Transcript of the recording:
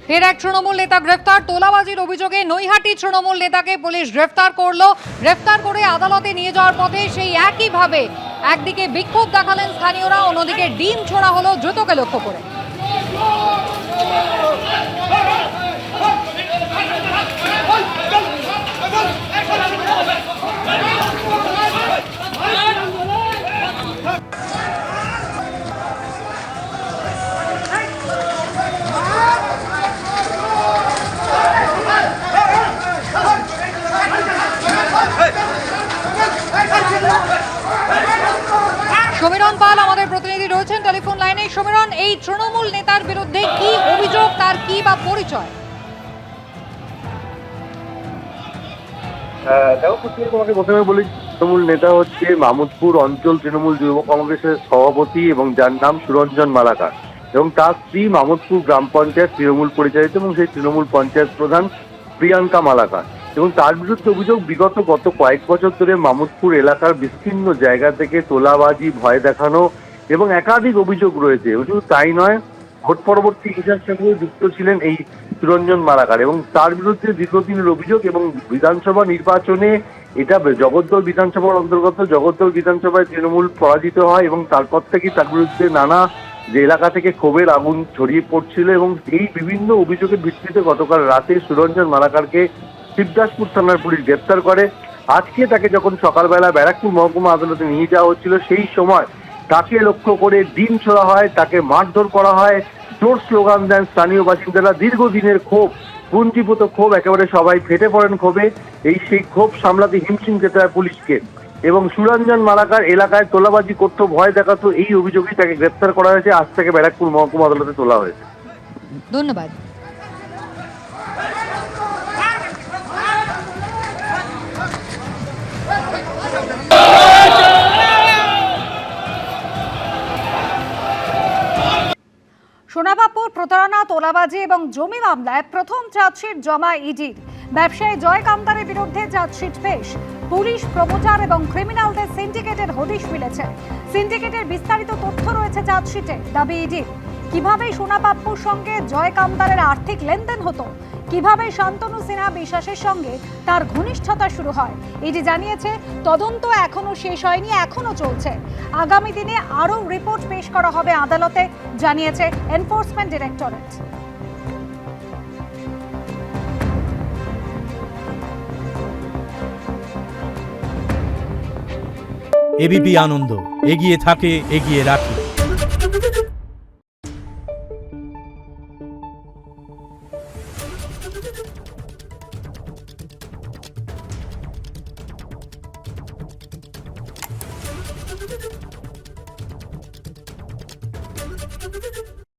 ফের এক তৃণমূল নেতা গ্রেফতার। তোলাবাজির অভিযোগে নৈহাটি তৃণমূল নেতাকে পুলিশ গ্রেফতার করলো। গ্রেফতার করে আদালতে নিয়ে যাওয়ার পথে সেই একইভাবে একদিকে বিক্ষোভ দেখালেন স্থানীয়রা, অন্যদিকে ডিম ছোড়া হলো দ্রুতকে লক্ষ্য করে। সমীরণ পাল আমাদের প্রতিনিধি রয়েছেন টেলিফোন লাইনে। সমীরণ, এই তৃণমূল নেতার বিরুদ্ধে কি অভিযোগ, তার কি বা পরিচয়? তোমাকে প্রথমে বলি, তৃণমূল নেতা হচ্ছে মামুদপুর অঞ্চল তৃণমূল যুব কংগ্রেসের সভাপতি এবং যার নাম সুরঞ্জন মালাকার, এবং তার স্ত্রী মামুদপুর গ্রাম পঞ্চায়েত তৃণমূল পরিচালিত এবং সেই তৃণমূল পঞ্চায়েত প্রধান প্রিয়াঙ্কা মালাকার। এবং তার বিরুদ্ধে অভিযোগ, গত কয়েক বছর ধরে মামুদপুর এলাকার বিস্তীর্ণ জায়গা থেকে তোলাবাজি, ভয় দেখানো এবং একাধিক অভিযোগ রয়েছে। শুধু তাই নয়, ভোট পরবর্তী হিংসার সঙ্গে যুক্ত ছিলেন এই সুরঞ্জন মালাকার, এবং তার বিরুদ্ধে দীর্ঘদিনের অভিযোগ। এবং বিধানসভা নির্বাচনে এটা জগদ্দল বিধানসভার অন্তর্গত জগদ্দল বিধানসভায় তৃণমূল পরাজিত হয় এবং তারপর থেকে তার বিরুদ্ধে নানা যে এলাকা থেকে ক্ষোভের আগুন ছড়িয়ে পড়ছিল। এবং এই বিভিন্ন অভিযোগের ভিত্তিতে গতকাল রাতে সুরঞ্জন মালাকারকে শিবদাসপুর থানার পুলিশ গ্রেপ্তার করে। আজকে তাকে যখন সকালবেলা ব্যারাকপুর মহকুমা আদালতে নিয়ে যাওয়া হচ্ছিল, সেই সময় তাকে লক্ষ্য করে ডিম ছোড়া হয়, তাকে মারধর করা হয়, জোর স্লোগান দেন স্থানীয় বাসিন্দারা। দীর্ঘদিনের ক্ষোভ, পুঞ্জীভূত ক্ষোভ, একেবারে সবাই ফেটে পড়েন ক্ষোভে। সেই ক্ষোভ সামলাতে হিমশিম খেতে হয় পুলিশকে। এবং সুরঞ্জন মালাকার এলাকায় তোলাবাজি করতো, ভয় দেখাতো, এই অভিযোগেই তাকে গ্রেপ্তার করা হয়েছে। আজ থেকে ব্যারাকপুর মহকুমা আদালতে তোলা হয়েছে। ধন্যবাদ। সোনাবাপুর প্রতারণা, তোলাবাজি এবং জমি মামলায় প্রথম চার্জশিট জমা ইডির। ব্যবসায়ী জয় কামতারের বিরুদ্ধে চার্জশিট পেশ। পুলিশ, প্রমোটার এবং ক্রিমিনালদের সিন্ডিকেটের হদিশ মিলেছে। সিন্ডিকেটের বিস্তারিত তথ্য রয়েছে চার্জশিটে। দাবি ইডির, কিভাবে সোনাবাপুর সঙ্গে জয় কামতারের আর্থিক লেনদেন হতো, কিভাবে শান্তনু সিনহা বিশ্বাসের সঙ্গে তার ঘনিষ্ঠতা শুরু হয়। ইডি জানিয়েছে তদন্ত এখনো শেষ হয়নি, এখনো চলছে। আগামী দিনে আরও রিপোর্ট পেশ করা হবে আদালতে, জানিয়েছে এনফোর্সমেন্ট ডিরেক্টরেট। এবিপি আনন্দ, এগিয়ে থাকে, এগিয়ে রাখে।